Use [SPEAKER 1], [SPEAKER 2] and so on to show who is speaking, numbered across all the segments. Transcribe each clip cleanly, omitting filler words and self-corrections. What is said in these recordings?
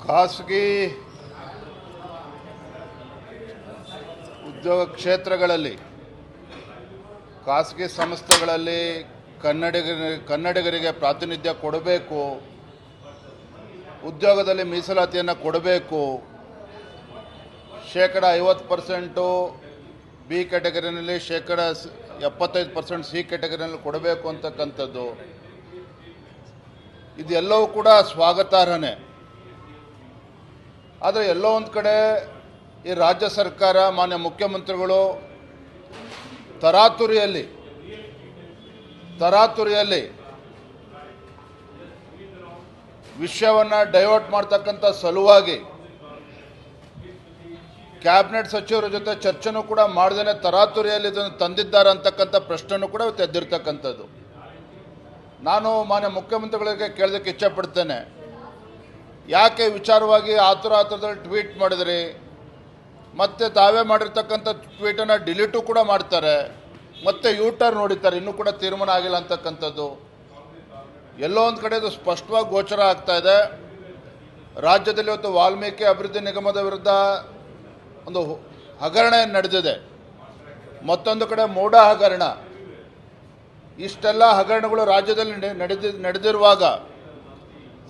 [SPEAKER 1] ಖಾಸಗಿ ಉದ್ಯೋಗ ಕ್ಷೇತ್ರಗಳಲ್ಲಿ ಖಾಸಗಿ ಸಂಸ್ಥೆಗಳಲ್ಲಿ ಕನ್ನಡಿಗರಿಗೆ ಪ್ರಾತಿನಿಧ್ಯ ಕೊಡಬೇಕು, ಉದ್ಯೋಗದಲ್ಲಿ ಮೀಸಲಾತಿಯನ್ನು ಕೊಡಬೇಕು, 50% ಬಿ ಕ್ಯಾಟಗರಿನಲ್ಲಿ 75% ಸಿ ಕ್ಯಾಟಗರಿನಲ್ಲಿ ಕೊಡಬೇಕು ಅಂತಕ್ಕಂಥದ್ದು ಇದೆಲ್ಲವೂ ಕೂಡ ಸ್ವಾಗತಾರ್ಹನೇ. ಆದರೆ ಎಲ್ಲೋ ಒಂದು ಕಡೆ ಈ ರಾಜ್ಯ ಸರ್ಕಾರ ಮಾನ್ಯ ಮುಖ್ಯಮಂತ್ರಿಗಳು ತರಾತುರಿಯಲ್ಲಿ ವಿಷಯವನ್ನು ಡೈವರ್ಟ್ ಮಾಡ್ತಕ್ಕಂಥ ಸಲುವಾಗಿ ಕ್ಯಾಬಿನೆಟ್ ಸಚಿವರ ಜೊತೆ ಚರ್ಚೆನೂ ಕೂಡ ಮಾಡದೇ ತರಾತುರಿಯಲ್ಲಿ ಇದನ್ನು ತಂದಿದ್ದಾರೆ ಅಂತಕ್ಕಂಥ ಪ್ರಶ್ನೆನೂ ಕೂಡ ಎದ್ದಿರ್ತಕ್ಕಂಥದ್ದು. ನಾನು ಮಾನ್ಯ ಮುಖ್ಯಮಂತ್ರಿಗಳಿಗೆ ಕೇಳೋದಕ್ಕೆ ಇಚ್ಛೆಪಡ್ತೇನೆ, ಯಾಕೆ ವಿಚಾರವಾಗಿ ಆತುರದಲ್ಲಿ ಟ್ವೀಟ್ ಮಾಡಿದ್ರಿ, ಮತ್ತು ತಾವೇ ಮಾಡಿರ್ತಕ್ಕಂಥ ಟ್ವೀಟನ್ನು ಡಿಲೀಟು ಕೂಡ ಮಾಡ್ತಾರೆ, ಮತ್ತೆ ಯೂಟರ್ನ್ ನೋಡಿತಾರೆ, ಇನ್ನೂ ಕೂಡ ತೀರ್ಮಾನ ಆಗಿಲ್ಲ ಅಂತಕ್ಕಂಥದ್ದು ಎಲ್ಲೋ ಒಂದು ಕಡೆ ಇದು ಸ್ಪಷ್ಟವಾಗಿ ಗೋಚರ ಆಗ್ತಾ ಇದೆ. ರಾಜ್ಯದಲ್ಲಿ ಇವತ್ತು ವಾಲ್ಮೀಕಿ ಅಭಿವೃದ್ಧಿ ನಿಗಮದ ವಿರುದ್ಧ ಒಂದು ಹಗರಣ ನಡೆದಿದೆ, ಮತ್ತೊಂದು ಕಡೆ ಮೂಢ ಹಗರಣ. ಇಷ್ಟೆಲ್ಲ ಹಗರಣಗಳು ರಾಜ್ಯದಲ್ಲಿ ನಡೆದಿರುವಾಗ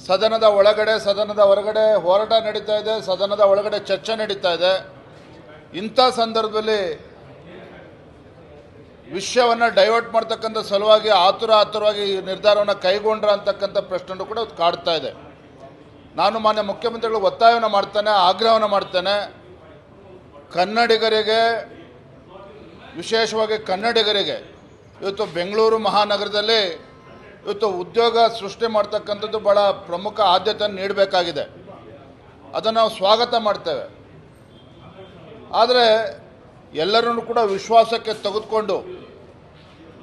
[SPEAKER 1] ಸದನದ ಒಳಗಡೆ ಸದನದ ಹೊರಗಡೆ ಹೋರಾಟ ನಡೀತಾ ಇದೆ, ಸದನದ ಒಳಗಡೆ ಚರ್ಚೆ ನಡೀತಾ ಇದೆ. ಇಂಥ ಸಂದರ್ಭದಲ್ಲಿ ವಿಷಯವನ್ನು ಡೈವರ್ಟ್ ಮಾಡ್ತಕ್ಕಂಥ ಸಲುವಾಗಿ ಆತುರವಾಗಿ ನಿರ್ಧಾರವನ್ನು ಕೈಗೊಂಡ್ರ ಅಂತಕ್ಕಂಥ ಪ್ರಶ್ನೆಯೂ ಕೂಡ ಕಾಡ್ತಾ ಇದೆ. ನಾನು ಮಾನ್ಯ ಮುಖ್ಯಮಂತ್ರಿಗಳು ಒತ್ತಾಯವನ್ನು ಮಾಡ್ತೇನೆ, ಆಗ್ರಹವನ್ನು ಮಾಡ್ತೇನೆ, ಕನ್ನಡಿಗರಿಗೆ, ವಿಶೇಷವಾಗಿ ಕನ್ನಡಿಗರಿಗೆ ಇವತ್ತು ಬೆಂಗಳೂರು ಮಹಾನಗರದಲ್ಲಿ ಇವತ್ತು ಉದ್ಯೋಗ ಸೃಷ್ಟಿ ಮಾಡ್ತಕ್ಕಂಥದ್ದು ಭಾಳ ಪ್ರಮುಖ ಆದ್ಯತೆಯನ್ನು ನೀಡಬೇಕಾಗಿದೆ. ಅದನ್ನು ನಾವು ಸ್ವಾಗತ ಮಾಡ್ತೇವೆ. ಆದರೆ ಎಲ್ಲರನ್ನೂ ಕೂಡ ವಿಶ್ವಾಸಕ್ಕೆ ತೆಗೆದುಕೊಂಡು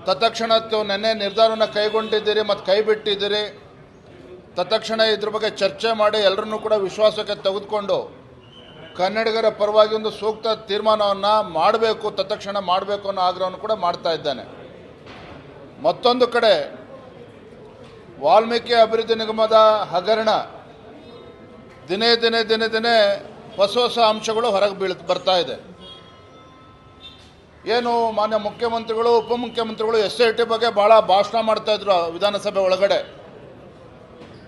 [SPEAKER 1] ತತ್ಕ್ಷಣ ನೆನ್ನೆ ನಿರ್ಧಾರವನ್ನು ಕೈಗೊಂಡಿದ್ದೀರಿ ಮತ್ತು ಕೈ ಬಿಟ್ಟಿದ್ದೀರಿ. ತತ್ಕ್ಷಣ ಇದ್ರ ಬಗ್ಗೆ ಚರ್ಚೆ ಮಾಡಿ ಎಲ್ಲರನ್ನೂ ಕೂಡ ವಿಶ್ವಾಸಕ್ಕೆ ತೆಗೆದುಕೊಂಡು ಕನ್ನಡಿಗರ ಪರವಾಗಿ ಒಂದು ಸೂಕ್ತ ತೀರ್ಮಾನವನ್ನು ಮಾಡಬೇಕು, ತತ್ಕ್ಷಣ ಮಾಡಬೇಕು ಅನ್ನೋ ಆಗ್ರಹವನ್ನು ಕೂಡ ಮಾಡ್ತಾ ಇದ್ದಾನೆ. ಮತ್ತೊಂದು ಕಡೆ ವಾಲ್ಮೀಕಿ ಅಭಿವೃದ್ಧಿ ನಿಗಮದ ಹಗರಣ ದಿನೇ ಹೊಸ ಅಂಶಗಳು ಹೊರಗೆ ಬರ್ತಾ ಇದೆ. ಏನು ಮಾನ್ಯ ಮುಖ್ಯಮಂತ್ರಿಗಳು, ಉಪಮುಖ್ಯಮಂತ್ರಿಗಳು SIT ಬಗ್ಗೆ ಭಾಳ ಭಾಷಣ ಮಾಡ್ತಾಯಿದ್ರು ವಿಧಾನಸಭೆ ಒಳಗಡೆ.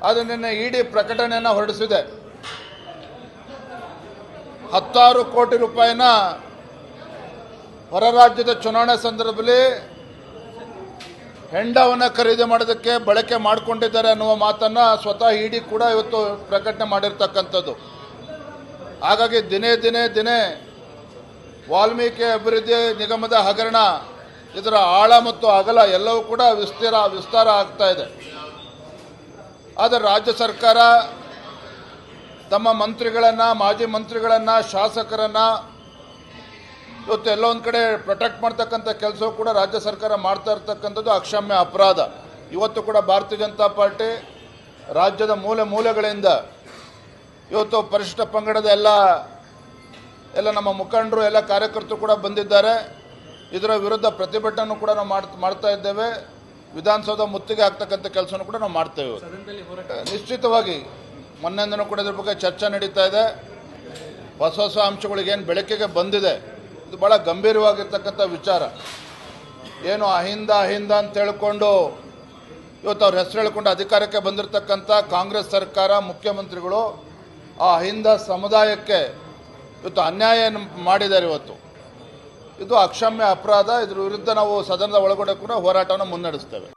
[SPEAKER 1] ಆದರೆ ನಿನ್ನೆ ಇಡಿ ಪ್ರಕಟಣೆಯನ್ನು ಹೊರಡಿಸಿದೆ. 16 ಕೋಟಿ ರೂಪಾಯಿನ ಹೊರ ರಾಜ್ಯದ ಚುನಾವಣೆ ಸಂದರ್ಭದಲ್ಲಿ ಹೆಂಡವನ್ನು ಖರೀದಿ ಮಾಡೋದಕ್ಕೆ ಬಳಕೆ ಮಾಡಿಕೊಂಡಿದ್ದಾರೆ ಅನ್ನುವ ಮಾತನ್ನು ಸ್ವತಃ ಇಡಿ ಕೂಡ ಇವತ್ತು ಪ್ರಕಟಣೆ ಮಾಡಿರ್ತಕ್ಕಂಥದ್ದು. ಹಾಗಾಗಿ ದಿನೇ ವಾಲ್ಮೀಕಿ ಅಭಿವೃದ್ಧಿ ನಿಗಮದ ಹಗರಣ, ಇದರ ಆಳ ಮತ್ತು ಅಗಲ ಎಲ್ಲವೂ ಕೂಡ ವಿಸ್ತಾರ ಆಗ್ತಾ ಇದೆ. ಆದರೆ ರಾಜ್ಯ ಸರ್ಕಾರ ತಮ್ಮ ಮಂತ್ರಿಗಳನ್ನು, ಮಾಜಿ ಮಂತ್ರಿಗಳನ್ನು, ಶಾಸಕರನ್ನು ಇವತ್ತು ಎಲ್ಲೋ ಒಂದು ಕಡೆ ಪ್ರೊಟೆಕ್ಟ್ ಮಾಡ್ತಕ್ಕಂಥ ಕೆಲಸವೂ ಕೂಡ ರಾಜ್ಯ ಸರ್ಕಾರ ಮಾಡ್ತಾ ಇರ್ತಕ್ಕಂಥದ್ದು ಅಕ್ಷಮ್ಯ ಅಪರಾಧ. ಇವತ್ತು ಕೂಡ ಭಾರತೀಯ ಜನತಾ ಪಾರ್ಟಿ ರಾಜ್ಯದ ಮೂಲೆಗಳಿಂದ ಇವತ್ತು ಪರಿಶಿಷ್ಟ ಪಂಗಡದ ಎಲ್ಲ ನಮ್ಮ ಮುಖಂಡರು, ಎಲ್ಲ ಕಾರ್ಯಕರ್ತರು ಕೂಡ ಬಂದಿದ್ದಾರೆ. ಇದರ ವಿರುದ್ಧ ಪ್ರತಿಭಟನೆ ಕೂಡ ನಾವು ಮಾಡ್ತಾ ಇದ್ದೇವೆ. ವಿಧಾನಸೌಧ ಮುತ್ತಿಗೆ ಆಗ್ತಕ್ಕಂಥ ಕೆಲಸವನ್ನು ಕೂಡ ನಾವು ಮಾಡ್ತೇವೆ. ನಿಶ್ಚಿತವಾಗಿ ಮೊನ್ನೆಂದನೂ ಕೂಡ ಇದ್ರ ಬಗ್ಗೆ ಚರ್ಚೆ ನಡೀತಾ ಇದೆ. ಹೊಸ ಅಂಶಗಳಿಗೇನು ಬೆಳಕಿಗೆ ಬಂದಿದೆ, ಇದು ಭಾಳ ಗಂಭೀರವಾಗಿರ್ತಕ್ಕಂಥ ವಿಚಾರ. ಏನು ಅಹಿಂದ ಅಂತ ಹೇಳ್ಕೊಂಡು ಇವತ್ತು ಅವ್ರ ಹೆಸರು ಹೇಳ್ಕೊಂಡು ಅಧಿಕಾರಕ್ಕೆ ಬಂದಿರತಕ್ಕಂಥ ಕಾಂಗ್ರೆಸ್ ಸರ್ಕಾರ, ಮುಖ್ಯಮಂತ್ರಿಗಳು ಆ ಅಹಿಂದ ಸಮುದಾಯಕ್ಕೆ ಇವತ್ತು ಅನ್ಯಾಯ ಮಾಡಿದ್ದಾರೆ. ಇದು ಅಕ್ಷಮ್ಯ ಅಪರಾಧ. ಇದ್ರ ವಿರುದ್ಧ ನಾವು ಸದನದ ಒಳಗಡೆ ಕೂಡ ಹೋರಾಟವನ್ನು ಮುನ್ನಡೆಸ್ತೇವೆ.